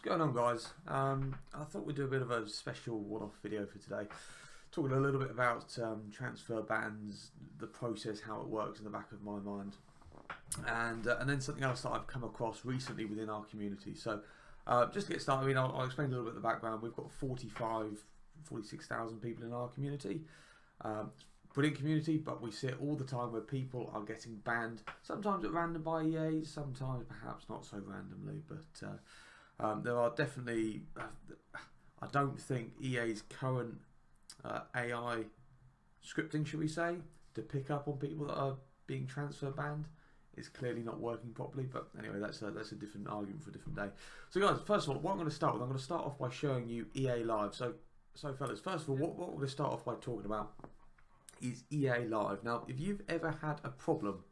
What's going on, guys? I thought we'd do a bit of a special one-off video for today, talking a little bit about transfer bans, the process, how it works in the back of my mind, and then something else that I've come across recently within our community. So just to get started, I mean, I'll explain a little bit of the background. We've got 46,000 people in our community. Brilliant community, but we see it all the time where people are getting banned, sometimes at random by EA, sometimes perhaps not so randomly, but there are definitely, I don't think EA's current AI scripting, should we say, to pick up on people that are being transfer banned is clearly not working properly. But anyway, that's a different argument for a different day. So guys, first of all, what I'm going to start with, I'm going to start off by showing you EA Live. So fellas, first of all, what we're going to start off by talking about is EA Live. Now, if you've ever had a problem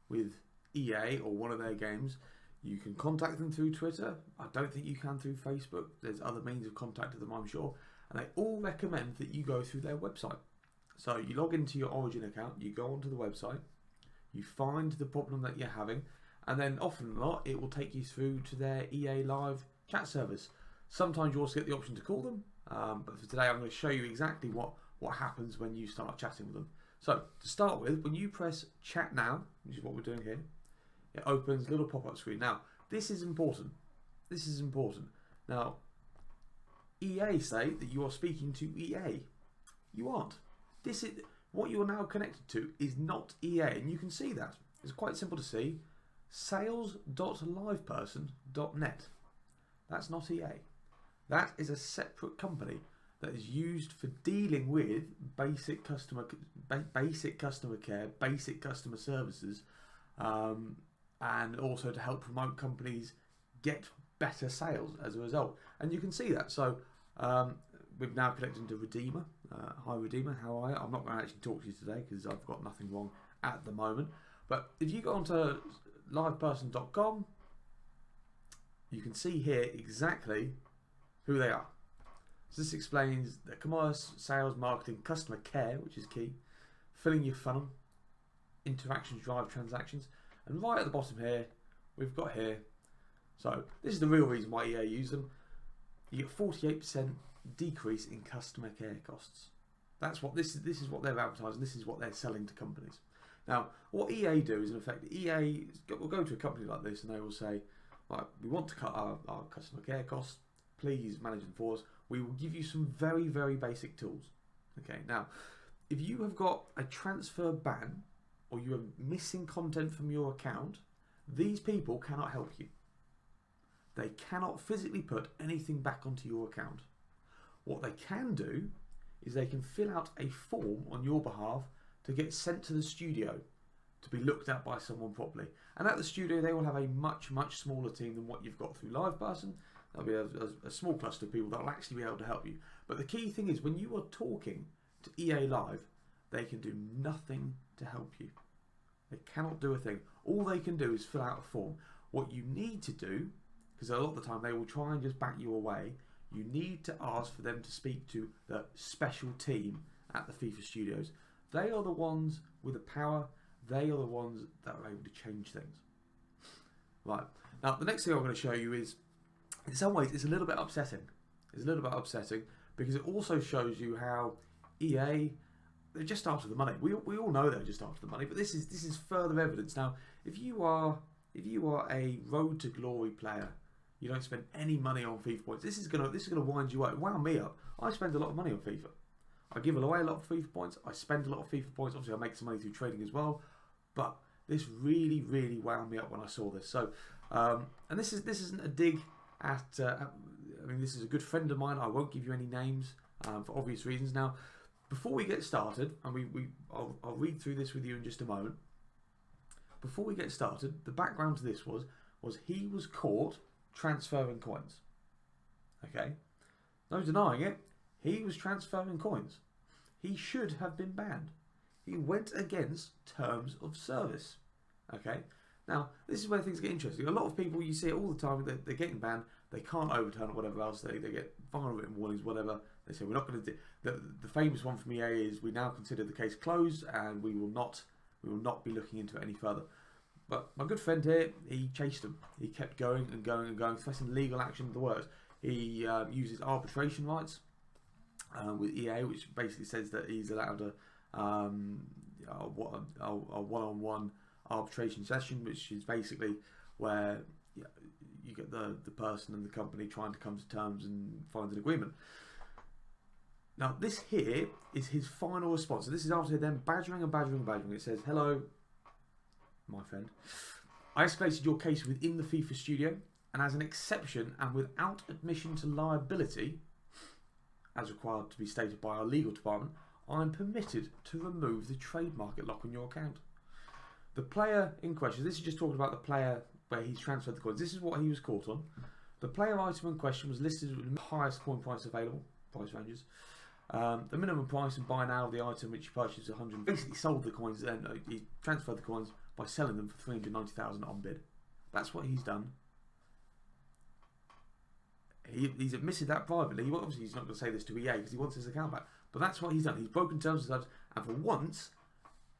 with EA or one of their games, you can contact them through Twitter. I don't think you can through Facebook. There's other means of contacting them, I'm sure. And they all recommend that you go through their website. So you log into your Origin account, you go onto the website, you find the problem that you're having, and then often a lot, it will take you through to their EA Live chat service. Sometimes you also get the option to call them, but for today I'm going to show you exactly what happens when you start chatting with them. So to start with, when you press chat now, which is what we're doing here, it opens a little pop-up screen. Now, this is important. This is important. Now, EA say that you are speaking to EA. You aren't. This is what you are now connected to is not EA, and you can see that. It's quite simple to see. Sales.liveperson.net. That's not EA. That is a separate company that is used for dealing with basic customer care, basic customer services, and also to help promote companies get better sales as a result. And you can see that. So we've now connected to Redeemer. Hi Redeemer, how are you? I'm not going to actually talk to you today because I've got nothing wrong at the moment. But if you go onto liveperson.com, you can see here exactly who they are. So this explains the commerce, sales, marketing, customer care, which is key, filling your funnel, interactions drive transactions, and right at the bottom here, we've got here. So this is the real reason why EA use them. You get 48% decrease in customer care costs. That's what this is what they're advertising. This is what they're selling to companies. Now, what EA do is in effect, EA will go to a company like this and they will say, right, we want to cut our customer care costs. Please manage them for us. We will give you some very, very basic tools. Okay, now, if you have got a transfer ban or you are missing content from your account, these people cannot help you. They cannot physically put anything back onto your account. What they can do is they can fill out a form on your behalf to get sent to the studio to be looked at by someone properly. And at the studio, they will have a much, much smaller team than what you've got through LivePerson. There'll be a small cluster of people that will actually be able to help you. But the key thing is when you are talking to EA Live, they can do nothing to help you. They cannot do a thing. All they can do is fill out a form. What you need to do, because a lot of the time they will try and just back you away, you need to ask for them to speak to the special team at the FIFA studios. They are the ones with the power. They are the ones that are able to change things. Right. Now, the next thing I'm going to show you is, in some ways, it's a little bit upsetting. It's a little bit upsetting because it also shows you how EA, they're just after the money. We all know they're just after the money, but this is further evidence. Now, if you are a Road to Glory player, you don't spend any money on FIFA points. This is gonna wind you up. Wound me up. I spend a lot of money on FIFA. I give away a lot of FIFA points. I spend a lot of FIFA points. Obviously, I make some money through trading as well. But this really, really wound me up when I saw this. So, and this isn't a dig at. I mean, this is a good friend of mine. I won't give you any names for obvious reasons. Now, before we get started, and I'll read through this with you in just a moment. Before we get started, the background to this was he was caught transferring coins. Okay, no denying it. He was transferring coins. He should have been banned. He went against terms of service. Okay, now this is where things get interesting. A lot of people, you see it all the time, they're getting banned. They can't overturn it, whatever else. They get final written warnings, whatever. They say we're not going to do. The famous one from EA is we now consider the case closed and we will not be looking into it any further. But my good friend here, he chased him. He kept going and going and going, facing legal action, the works. He uses arbitration rights with EA, which basically says that he's allowed a one-on-one arbitration session, which is basically where you get the person and the company trying to come to terms and find an agreement. Now, this here is his final response. So this is after them badgering and badgering and badgering. It says, "Hello, my friend. I escalated your case within the FIFA studio, and as an exception and without admission to liability, as required to be stated by our legal department, I am permitted to remove the trade market lock on your account. The player in question," this is just talking about the player where he's transferred the coins. This is what he was caught on. "The player item in question was listed with the highest coin price available, price ranges. The minimum price and buy now of the item which he purchased was 100. Basically sold the coins, and he transferred the coins by selling them for 390,000 on bid. That's what he's done. He's admitted that privately. Obviously, he's not going to say this to EA because he wants his account back. But that's what he's done. He's broken terms with us, and for once,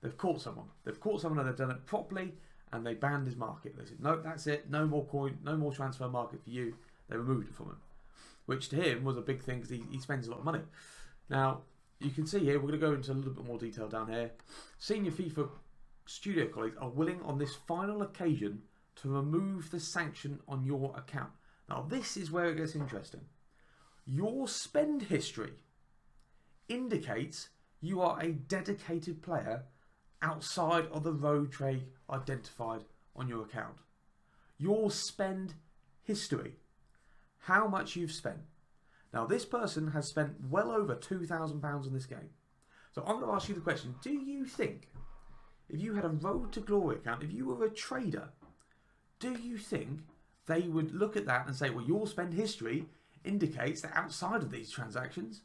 they've caught someone. They've caught someone, and they've done it properly, and they banned his market. They said, no, that's it. No more coin, no more transfer market for you. They removed it from him, which to him was a big thing because he spends a lot of money. Now, you can see here, we're going to go into a little bit more detail down here. Senior FIFA studio colleagues are willing on this final occasion to remove the sanction on your account. Now, this is where it gets interesting. Your spend history indicates you are a dedicated player outside of the road trade identified on your account. Your spend history, how much you've spent. Now, this person has spent well over £2,000 on this game. So I'm going to ask you the question, do you think, if you had a Road to Glory account, if you were a trader, do you think they would look at that and say, well, your spend history indicates that outside of these transactions,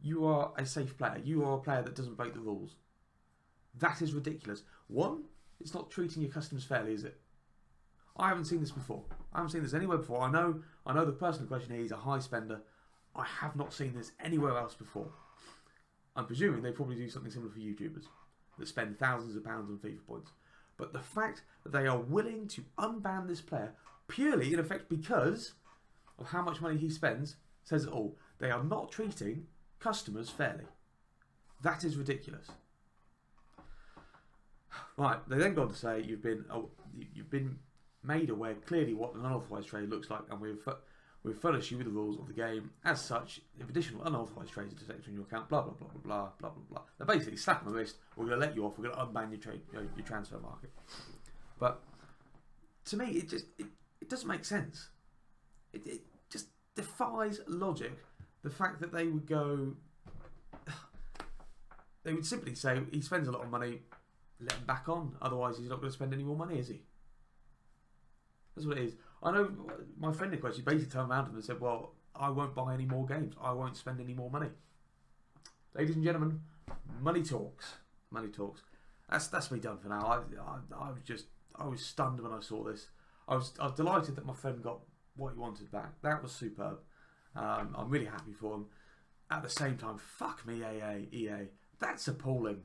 you are a safe player. You are a player that doesn't break the rules. That is ridiculous. One, it's not treating your customers fairly, is it? I haven't seen this before. I haven't seen this anywhere before. I know the person in question here is a high spender. I have not seen this anywhere else before. I'm presuming they probably do something similar for YouTubers that spend thousands of pounds on FIFA points. But the fact that they are willing to unban this player purely, in effect, because of how much money he spends, says it all. They are not treating customers fairly. That is ridiculous. Right, they then go on to say you've been made aware clearly what an unauthorised trade looks like, and we've furnished you with the rules of the game. As such, if additional unauthorised trades are detected on your account, blah blah blah blah blah blah blah blah. They're basically slapping the wrist. We're going to let you off. We're going to unban your trade, your transfer market. But to me, it doesn't make sense. It just defies logic. The fact that they would go, they would simply say he spends a lot of money, let him back on. Otherwise, he's not going to spend any more money, is he? That's what it is. I know my friend in question basically turned around to them and said, well, I won't buy any more games. I won't spend any more money. Ladies and gentlemen, money talks. Money talks. That's me done for now. I was stunned when I saw this. I was delighted that my friend got what he wanted back. That was superb. I'm really happy for him. At the same time, fuck me, EA. That's appalling.